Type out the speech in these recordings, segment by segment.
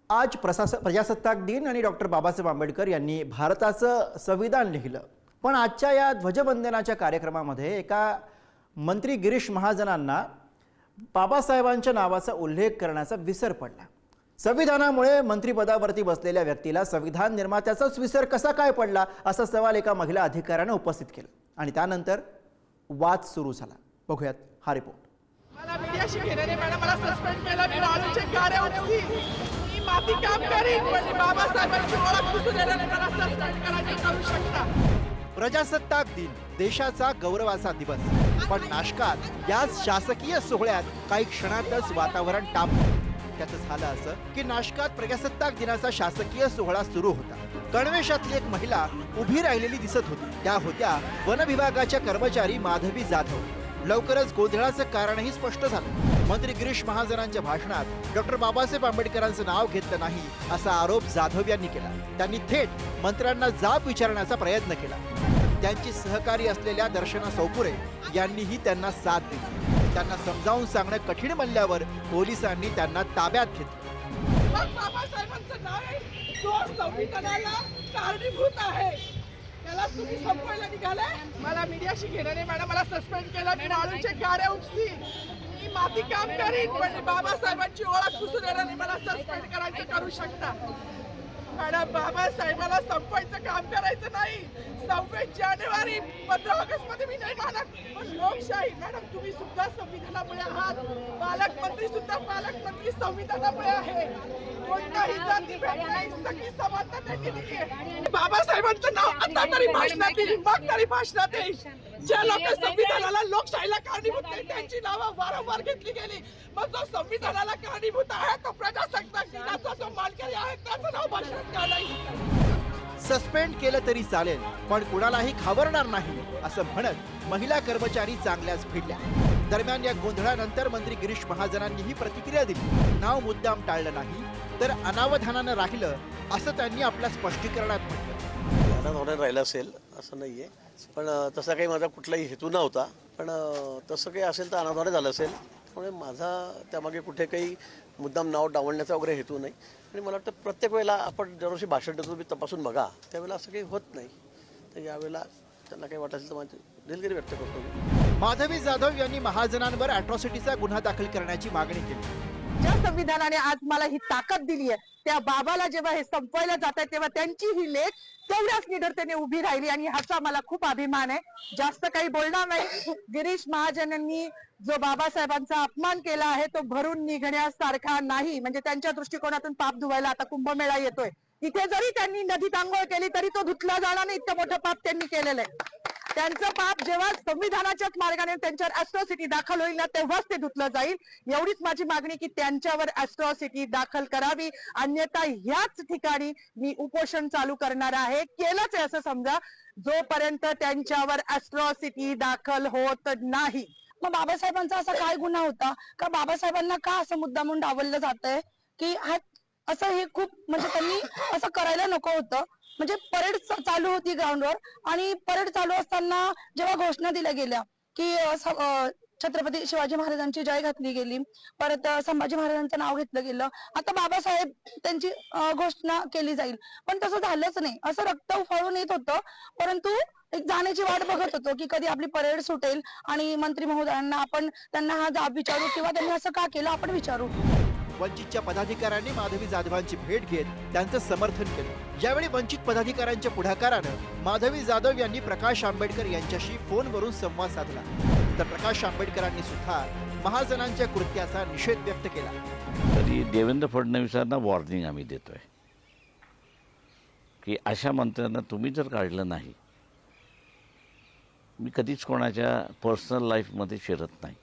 आज प्रजासत्ताक दिन आणि डॉक्टर बाबासाहेब आंबेडकर यांनी भारताचं संविधान लिहिलं. पण आजच्या या ध्वजवंदनाच्या कार्यक्रमामध्ये एका मंत्री गिरीश महाजनांना बाबासाहेबांच्या नावाचा उल्लेख करण्याचा विसर पडला. संविधानामुळे मंत्रिपदावरती बसलेल्या व्यक्तीला संविधान निर्मात्याचाच विसर कसा काय पडला असा सवाल एका महिला अधिकाऱ्याने उपस्थित केला आणि त्यानंतर वाद सुरू झाला. बघूयात हा रिपोर्ट. मला मीडियाशी घेणे मॅडम, मला सस्पेंड केलं. मी वाळूचे गारे उपसी मी माती काम करीन, पण बाबासाहेबांची ओळख पुसून येणार नाही. मला सस्पेंड करायचं करू शकता. प्रजासत्ताक दिन देशाचा गौरवाचा दिवस, पण नाशकात याच शासकीय सोहळ्यात काही क्षणातच वातावरण तापलं. त्याचं झालं असं की नाशकात प्रजासत्ताक दिनाचा शासकीय सोहळा सुरू होता. गणवेशातली एक महिला उभी राहिलेली दिसत होती. त्या होत्या वन विभागाच्या कर्मचारी माधवी जाधव. लवकरच गोंधळाचं कारणही स्पष्ट झालं. मंत्री गिरीश महाजनांच्या भाषणात डॉक्टर बाबासाहेब आंबेडकरांचं नाव घेतलं नाही असा आरोप जाधव यांनी केला. त्यांनी थेट मंत्र्यांना जाब विचारण्याचा प्रयत्न केला. त्यांची सहकारी असलेल्या दर्शना सौपुरे यांनीही त्यांना साथ दिली. त्यांना समजावून सांगणं कठीण म्हणल्यावर पोलिसांनी त्यांना ताब्यात घेतलं. बाबासाहेबांचं नाव आहे, जो संविधानाला कारणीभूत आहे, त्याला तुम्ही संपवायला निघालाय. मला मीडियाशी घेणं नाही मॅडम, मला सस्पेंड केलं. मी वाळूचे गारे उपसी मी माती काम करीन, पण बाबासाहेबांची ओळख पुसून येणार नाही. मला सस्पेंड करायचं करू शकता मॅडम. बाबासाहेबाला संपवायचं काम करायचं नाही. 26 जानेवारी 15 ऑगस्ट मध्ये मी नाही मानत, पण लोकशाही मॅडम, तुम्ही सुद्धा संविधानामुळे आहात. पालकमंत्री सुद्धा पालकमंत्री संविधानामुळे आहे. कोणताही जातीभेद नाही, सगळी समानता त्यांनी दिली आहे. बाबासाहेबांचं नाव आता तरी भाषणात येईल, मग तरी भाषणात येईल. ज्या लोक संविधानाला लोकशाहीला कारणीभूत नाही त्यांची नावं वारंवार घेतली गेली. मग जो संविधानाला कारणीभूत आहे तो प्रजासत्ताक दिनाचा जो मानकरी आहे त्याचं नाव भाषणात का नाही? सस्पेंड केलं तरी चालेल, पण कुणालाही घाबरणार नाही असं म्हणत महिला कर्मचारी चांगल्याच भिडल्या. दरम्यान या गोंधळानंतर मंत्री गिरीश महाजनांनीही प्रतिक्रिया दिली. नाव मुद्दाम टाळलं नाही तर अनावधानानं राहिलं असं त्यांनी आपल्या स्पष्टीकरणात म्हटलं. अनावधान राहिलं असेल असं नाहीये, पण तसा काही माझा कुठलाही हेतू नव्हता. पण तसं काही असेल तर अनावधान झालं असेल. त्यामुळे माझा त्यामागे कुठे काही मुद्दाम नाव डावलण्याचा वगैरे हेतू नाही. आणि मला वाटतं प्रत्येक वेळेला आपण दरवर्षी भाषण देतो तुम्ही तपासून बघा, त्यावेळेला असं काही होत नाही. तर यावेळेला त्यांना काही वाटत असेल तर माझी दिलगिरी व्यक्त करतो मी. माधवी जाधव यांनी महाजनांवर अॅट्रॉसिटीचा गुन्हा दाखल करण्याची मागणी केली. ज्या संविधानाने आज मला ही ताकद दिली आहे, त्या बाबाला जेव्हा हे संपवायला जात आहे तेव्हा त्यांची ही लेख तेवढ्याच निडरतेने उभी राहिली आणि ह्याचा मला खूप अभिमान आहे. जास्त काही बोलणार नाही. गिरीश महाजनांनी जो बाबासाहेबांचा अपमान केला आहे तो भरून निघण्यासारखा नाही. म्हणजे त्यांच्या दृष्टिकोनातून पाप धुवायला आता कुंभमेळा येतोय. तिथे जरी त्यांनी नदीत आंघोळ केली तरी तो धुतला जाणार नाही, इतकं मोठं पाप त्यांनी केलेलं आहे. त्यांचं पाप जेव्हा संविधानाच्याच मार्गाने त्यांच्यावर ॲट्रॉसिटी दाखल होईल ना तेव्हाच ते धुतलं जाईल. एवढीच माझी मागणी की त्यांच्यावर ॲट्रॉसिटी दाखल करावी, अन्यथा ह्याच ठिकाणी मी उपोषण चालू करणार आहे. केलंच आहे असं समजा, जोपर्यंत त्यांच्यावर ॲट्रॉसिटी दाखल होत नाही. मग बाबासाहेबांचा असा काय गुन्हा होता का बाबासाहेबांना का असं मुद्दामून डावललं जातंय की हा असं हे खूप म्हणजे त्यांनी असं करायला नको होतं. म्हणजे परेड चालू होती ग्राउंडवर आणि परेड चालू असताना जेव्हा घोषणा दिल्या गेल्या की छत्रपती शिवाजी महाराजांची जय घातली गेली, परत संभाजी महाराजांचं नाव घेतलं गेलं, आता बाबासाहेब त्यांची घोषणा केली जाईल, पण तसं झालंच नाही. असं रक्त उफाळून येत होतं, परंतु एक जाण्याची वाट बघत होतो की कधी आपली परेड सुटेल आणि मंत्री महोदयांना आपण त्यांना हा जाब विचारू किंवा त्यांनी असं का केलं आपण विचारू. वंचितच्या पदाधिकाऱ्यांनी माधवी जाधवांची भेट घेत त्यांचं समर्थन केलं. यावेळी वंचित पदाधिकाऱ्यांच्या पुढाकारानं माधवी जाधव यांनी प्रकाश आंबेडकर यांच्याशी फोनवरून संवाद साधला. तर प्रकाश आंबेडकरांनी सुद्धा महाजनांच्या कृत्याचा निषेध व्यक्त केला. तरी देवेंद्र फडणवीसांना वॉर्निंग आम्ही देतोय की अशा मंत्र्यांना तुम्ही जर काढलं नाही, मी कधीच कोणाच्या पर्सनल लाईफमध्ये शिरत नाही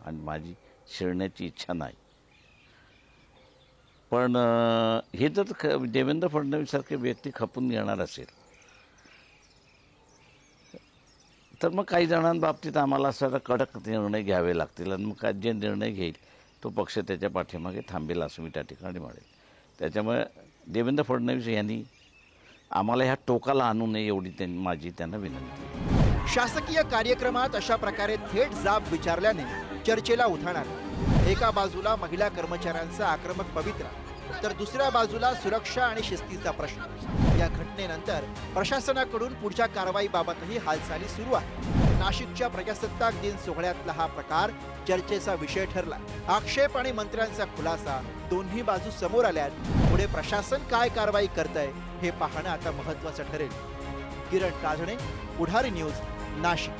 आणि माझी शिरण्याची इच्छा नाही. पण हे जर देवेंद्र फडणवीससारखे व्यक्ती खपून घेणार असेल तर मग काही जणांबाबतीत आम्हाला असं कडक निर्णय घ्यावे लागतील आणि मग जे निर्णय घेईल तो पक्ष त्याच्या पाठीमागे थांबेल असं मी त्या ठिकाणी म्हणेल. त्याच्यामुळे देवेंद्र फडणवीस यांनी आम्हाला ह्या टोकाला आणू नये एवढी माझी त्यांना विनंती. शासकीय कार्यक्रमात अशा प्रकारे थेट जाब विचारल्याने चर्चेला उधाण आलं. एका बाजूला महिला कर्मचाऱ्यांचा आक्रमक पवित्रा तर दुसऱ्या बाजूला सुरक्षा आणि शिस्तीचा प्रश्न। या घटनेनंतर प्रशासनाकडून पुढच्या कारवाईबाबतही हालचाली सुरू आहेत। नाशिकच्या प्रजासत्ताक दिन सोहळ्यातला हा प्रकार चर्चेचा विषय ठरला। आक्षेप आणि मंत्र्यांचा खुलासा दोन्ही बाजू समोर आल्यात पुढे प्रशासन काय कारवाई करतंय हे पाहणं आता महत्त्वाचं ठरेल। किरण काजणे, पुढारी न्यूज, नाशिक।